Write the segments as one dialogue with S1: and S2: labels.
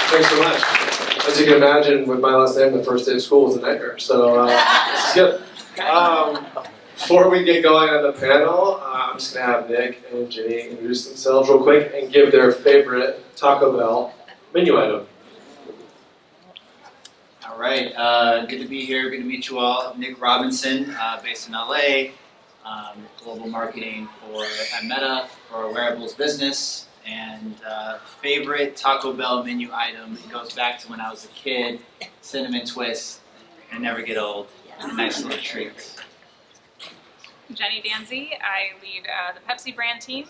S1: Thanks so much. As you can imagine, with my last name, the first day of school was a nightmare, so this is good. Before we get going on the panel, I'm just going to have Nick and Jenny introduce themselves real quick and give their favorite Taco Bell menu item.
S2: All right, good to be here. Good to meet you all. Nick Robinson, based in LA, global marketing at Meta for a wearables business. And favorite Taco Bell menu item, it goes back to when I was a kid, cinnamon twist. I never get old. Nice little treat.
S3: Jenny Danzi. I lead the Pepsi brand team,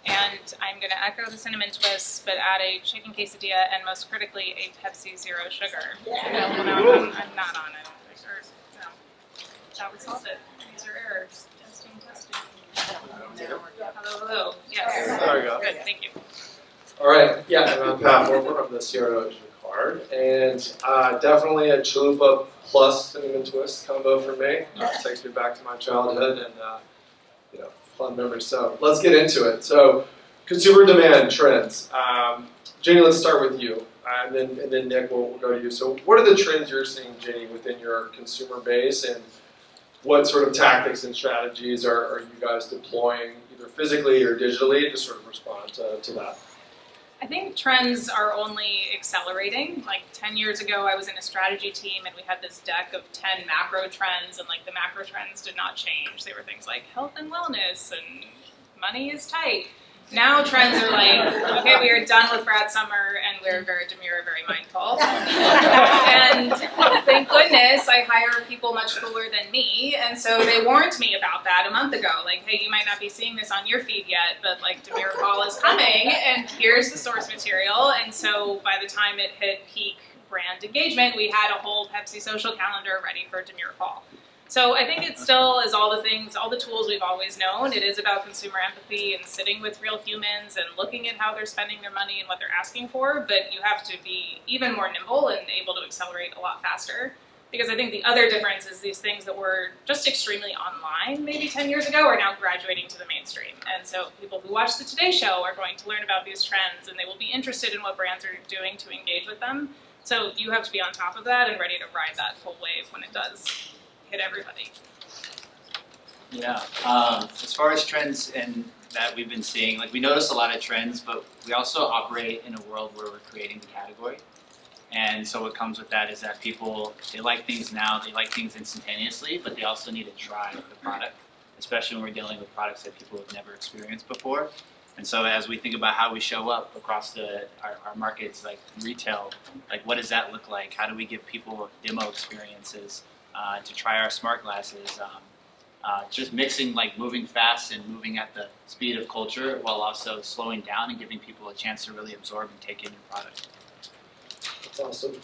S3: and I'm going to echo the cinnamon twist, but add a chicken quesadilla and most critically a Pepsi Zero Sugar. No, I'm not on it. No, that would solve it. These are errors. Testing. Hello. Yes.
S1: There we go.
S3: Good. Thank you.
S1: All right. Yeah, and I'm Pat Forquer. I'm the CRO at Jacquard, and definitely a chalupa plus cinnamon twist combo for me. It takes me back to my childhood and fun memories. So let's get into it. So consumer demand trends. Jenny, let's start with you, and then Nick, we'll go to you. So what are the trends you're seeing, Jenny, within your consumer base, and what sort of tactics and strategies are you guys deploying, either physically or digitally, to sort of respond to that?
S3: I think trends are only accelerating. Like 10 years ago, I was in a strategy team and we had this deck of 10 macro trends, and like the macro trends did not change. They were things like health and wellness and money is tight. Now trends are like, okay, we are done with Brad Summer and we're very demure, very mindful. And thank goodness I hire people much cooler than me, and so they warned me about that a month ago. Like, hey, you might not be seeing this on your feed yet, but like demure fall is coming, and here's the source material. And so by the time it hit peak brand engagement, we had a whole Pepsi social calendar ready for demure fall. So I think it still is all the tools we've always known. It is about consumer empathy and sitting with real humans and looking at how they're spending their money and what they're asking for, but you have to be even more nimble and able to accelerate a lot faster. Because I think the other difference is these things that were just extremely online maybe 10 years ago are now graduating to the mainstream. And so people who watch the Today Show are going to learn about these trends, and they will be interested in what brands are doing to engage with them. So you have to be on top of that and ready to ride that full wave when it does hit everybody.
S2: Yeah, as far as trends and that we've been seeing, like we notice a lot of trends, but we also operate in a world where we're creating the category. And so what comes with that is that people, they like things now, they like things instantaneously, but they also need to try the product, especially when we're dealing with products that people have never experienced before. And so as we think about how we show up across our markets, like retail, like what does that look like? How do we give people demo experiences? To try our smart glasses, just mixing, like moving fast and moving at the speed of culture while also slowing down and giving people a chance to really absorb and take in your product.
S1: That's awesome.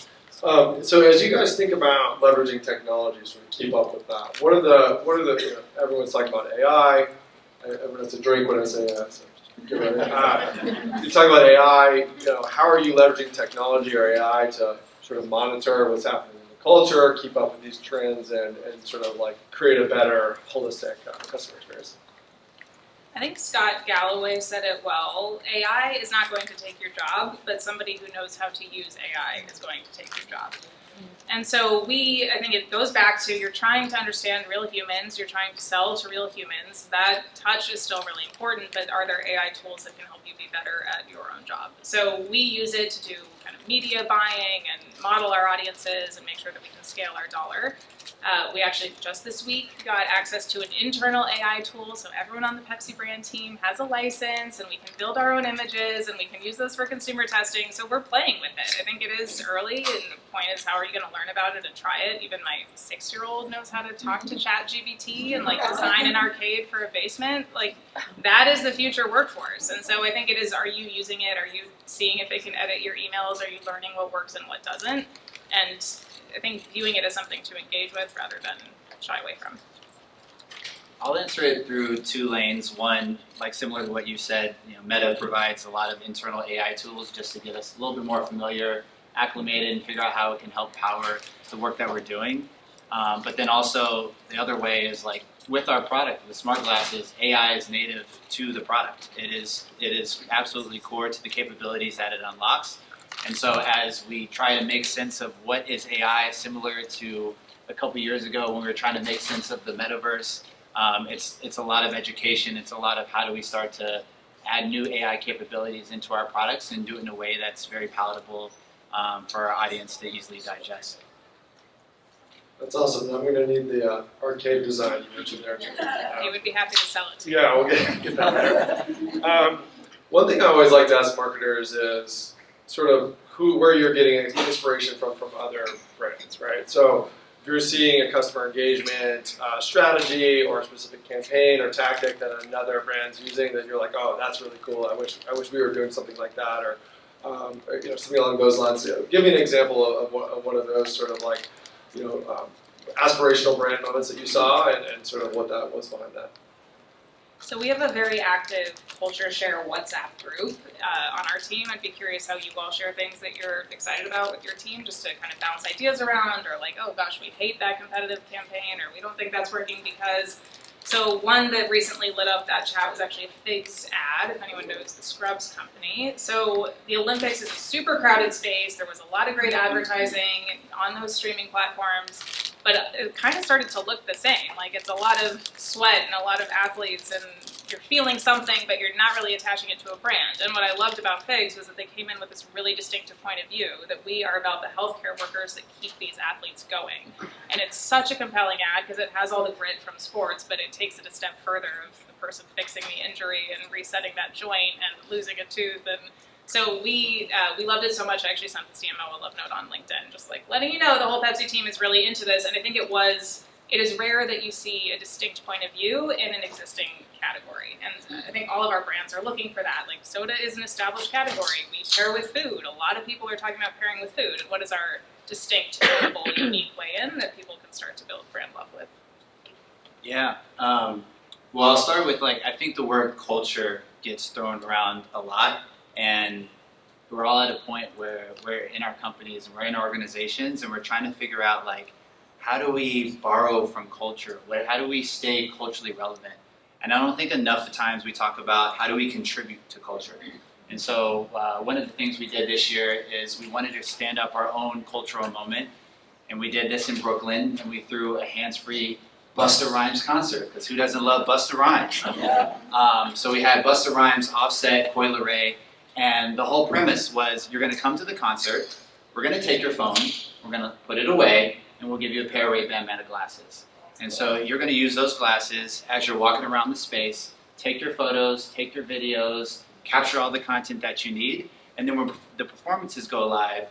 S1: So as you guys think about leveraging technologies to keep up with that, what are the everyone's talking about AI. Everyone's a drink when I say that. So you talk about AI. How are you leveraging technology or AI to sort of monitor what's happening in the culture, keep up with these trends, and sort of like create a better holistic customer experience?
S3: I think Scott Galloway said it well. AI is not going to take your job, but somebody who knows how to use AI is going to take your job. And so I think it goes back to, you're trying to understand real humans, you're trying to sell to real humans. That touch is still really important, but are there AI tools that can help you be better at your own job? So we use it to do kind of media buying and model our audiences and make sure that we can scale our dollar. We actually just this week got access to an internal AI tool, so everyone on the Pepsi brand team has a license, and we can build our own images, and we can use those for consumer testing. So we're playing with it. I think it is early, and the point is, how are you going to learn about it and try it? Even my 6-year-old knows how to talk to ChatGPT and like design an arcade for a basement. Like, that is the future workforce. And so I think it is, are you using it? Are you seeing if it can edit your emails? Are you learning what works and what doesn't? And I think viewing it as something to engage with rather than shy away from.
S2: I'll answer it through 2 lanes. One, like similar to what you said, Meta provides a lot of internal AI tools just to get us a little bit more familiar, acclimated, and figure out how it can help power the work that we're doing. But then also the other way is like with our product, the smart glasses, AI is native to the product. It is absolutely core to the capabilities that it unlocks. And so as we try to make sense of what is AI, similar to a couple years ago when we were trying to make sense of the metaverse, it's a lot of education. It's a lot of how do we start to add new AI capabilities into our products and do it in a way that's very palatable for our audience to easily digest.
S1: That's awesome. I'm going to need the arcade design you mentioned there.
S3: He would be happy to sell it to you.
S1: Yeah, we'll get that there. One thing I always like to ask marketers is sort of where you're getting inspiration from other brands, right? So if you're seeing a customer engagement strategy or a specific campaign or tactic that another brand's using that you're like, oh, that's really cool. I wish we were doing something like that, or something along those lines. Give me an example of one of those sort of like, aspirational brand moments that you saw and sort of what that was behind that.
S3: So we have a very active culture share WhatsApp group on our team. I'd be curious how you all share things that you're excited about with your team, just to kind of bounce ideas around, or like, oh gosh, we hate that competitive campaign, or we don't think that's working because. So one that recently lit up that chat was actually a Figs ad, if anyone knows the Scrubs company. So the Olympics is a super crowded space. There was a lot of great advertising on those streaming platforms, but it kind of started to look the same. Like it's a lot of sweat and a lot of athletes, and you're feeling something, but you're not really attaching it to a brand. And what I loved about Figs was that they came in with this really distinctive point of view, that we are about the healthcare workers that keep these athletes going. And it's such a compelling ad because it has all the grit from sports, but it takes it a step further of the person fixing the injury and resetting that joint and losing a tooth. And so we loved it so much, I actually sent the CMO a love note on LinkedIn, just like letting you know the whole Pepsi team is really into this. And I think it is rare that you see a distinct point of view in an existing category. And I think all of our brands are looking for that. Like soda is an established category. We pair with food. A lot of people are talking about pairing with food. And what is our distinct, notable, unique way in that people can start to build brand love with?
S2: Yeah. Well, I'll start with I think the word culture gets thrown around a lot, and we're all at a point where we're in our companies and we're in our organizations and we're trying to figure out how do we borrow from culture? How do we stay culturally relevant? And I don't think enough times we talk about how do we contribute to culture. And so one of the things we did this year is we wanted to stand up our own cultural moment, and we did this in Brooklyn, and we threw a hands-free Busta Rhymes concert, because who doesn't love Busta Rhymes? So we had Busta Rhymes, Offset, Coi Leray, and the whole premise was you're going to come to the concert, we're going to take your phone, we're going to put it away, and we'll give you a pair of Ray-Ban Meta glasses. And so you're going to use those glasses as you're walking around the space, take your photos, take your videos, capture all the content that you need, and then when the performances go live,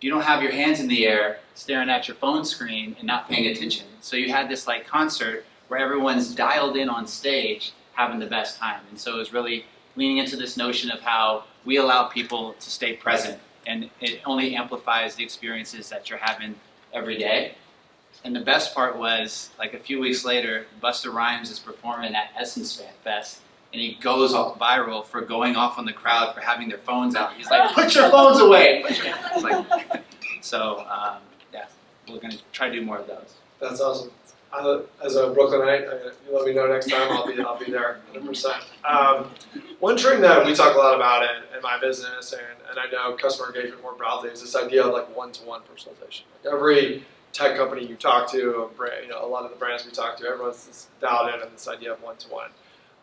S2: you don't have your hands in the air staring at your phone screen and not paying attention. So you had this concert where everyone's dialed in on stage having the best time. And so it was really leaning into this notion of how we allow people to stay present, and it only amplifies the experiences that you're having every day. And the best part was, a few weeks later, Busta Rhymes is performing at Essence Fan Fest, and he goes off viral for going off on the crowd for having their phones out. He's like, put your phones away! So, we're going to try to do more of those.
S1: That's awesome. As a Brooklynite, you let me know next time. I'll be there 100%. One trend that we talk a lot about in my business, and I know customer engagement more broadly, is this idea of one-to-one personalization. Every tech company you talk to, a lot of the brands we talk to, everyone's dialed in on this idea of one-to-one.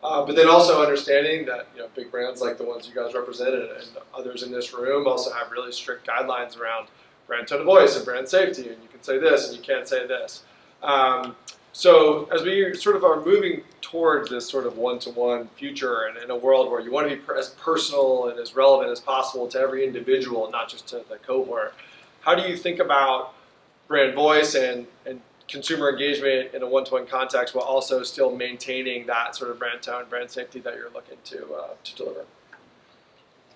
S1: But then also understanding that big brands like the ones you guys represented and others in this room also have really strict guidelines around brand tone of voice and brand safety, and you can say this and you can't say this. So as we sort of are moving towards this sort of one-to-one future, and in a world where you want to be as personal and as relevant as possible to every individual, not just to the cohort, how do you think about brand voice and consumer engagement in a one-to-one context while also still maintaining that sort of brand tone, brand safety that you're looking to deliver?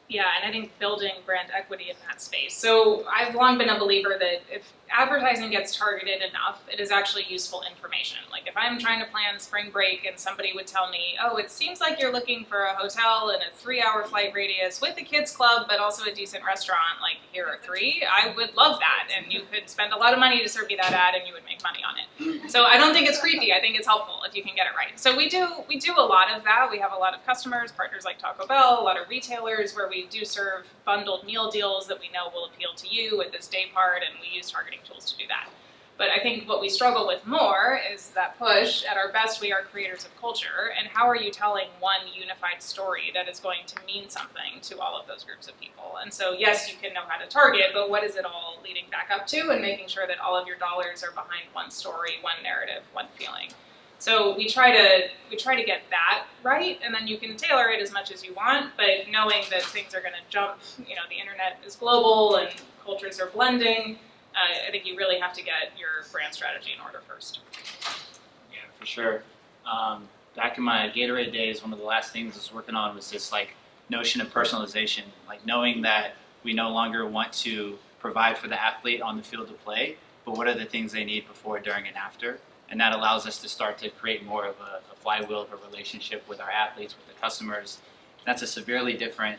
S3: Yeah, and I think building brand equity in that space. So I've long been a believer that if advertising gets targeted enough, it is actually useful information. Like if I'm trying to plan spring break and somebody would tell me, oh, it seems like you're looking for a hotel in a 3-hour flight radius with a kids club, but also a decent restaurant, like here are 3, I would love that. And you could spend a lot of money to serve me that ad and you would make money on it. So I don't think it's creepy. I think it's helpful if you can get it right. So we do a lot of that. We have a lot of customers, partners like Taco Bell, a lot of retailers where we do serve bundled meal deals that we know will appeal to you at this day part, and we use targeting tools to do that. But I think what we struggle with more is that push. At our best, we are creators of culture, and how are you telling one unified story that is going to mean something to all of those groups of people? And so, yes, you can know how to target, but what is it all leading back up to, and making sure that all of your dollars are behind one story, one narrative, one feeling. So we try to get that right, and then you can tailor it as much as you want, but knowing that things are going to jump, the internet is global and cultures are blending, I think you really have to get your brand strategy in order first.
S2: Yeah, for sure. Back in my Gatorade days, one of the last things I was working on was this notion of personalization, knowing that we no longer want to provide for the athlete on the field of play, but what are the things they need before, during, and after. And that allows us to start to create more of a flywheel of a relationship with our athletes, with the customers. And that's a severely different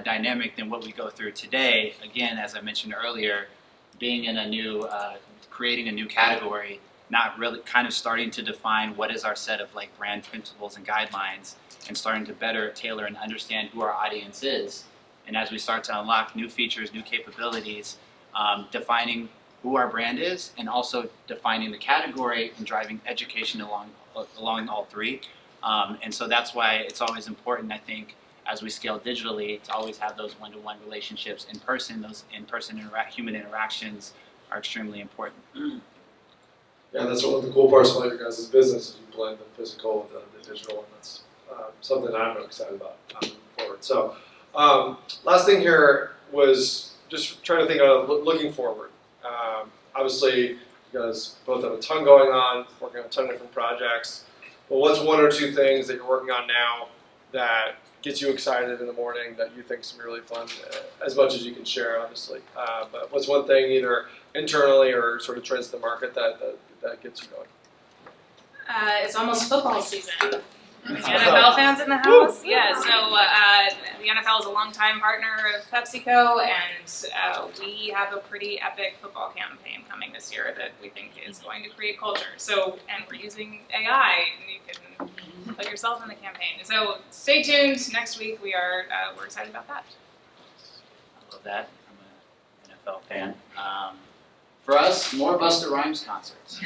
S2: dynamic than what we go through today. Again, as I mentioned earlier, being in creating a new category, not really kind of starting to define what is our set of brand principles and guidelines, and starting to better tailor and understand who our audience is. And as we start to unlock new features, new capabilities, defining who our brand is, and also defining the category and driving education along all 3. And so that's why it's always important, I think, as we scale digitally, to always have those one-to-one relationships in person. Those in-person human interactions are extremely important.
S1: Yeah, that's one of the cool parts about your guys' business is you blend the physical with the digital, and that's something I'm really excited about moving forward. So last thing here was just trying to think of looking forward. Obviously, you guys both have a ton going on, working on a ton of different projects. But what's 1 or 2 things that you're working on now that gets you excited in the morning that you think is really fun, as much as you can share, obviously. But what's one thing, either internally or sort of trends to the market, that gets you going?
S3: It's almost football season. NFL fans in the house? Yeah, so the NFL is a longtime partner of PepsiCo, and we have a pretty epic football campaign coming this year that we think is going to create culture. So, and we're using AI, and you can put yourself in the campaign. So stay tuned. Next week we're excited about that.
S2: I love that. I'm an NFL fan. For us, more Busta Rhymes concerts.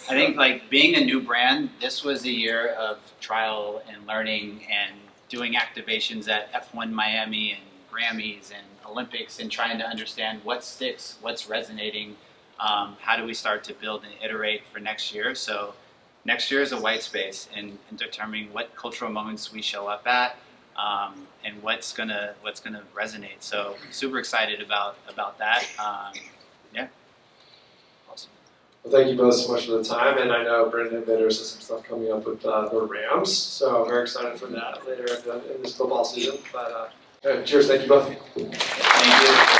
S2: I think being a new brand, this was a year of trial and learning and doing activations at F1 Miami and Grammys and Olympics, and trying to understand what sticks, what's resonating, how do we start to build and iterate for next year. So next year is a white space in determining what cultural moments we show up at, and what's gonna resonate. So super excited about that. Yeah. Awesome.
S1: Well, thank you both so much for the time, and I know Brand Innovators has some stuff coming up with the Rams, so I'm very excited for that later in this football season. But cheers, thank you both.
S2: Thank you.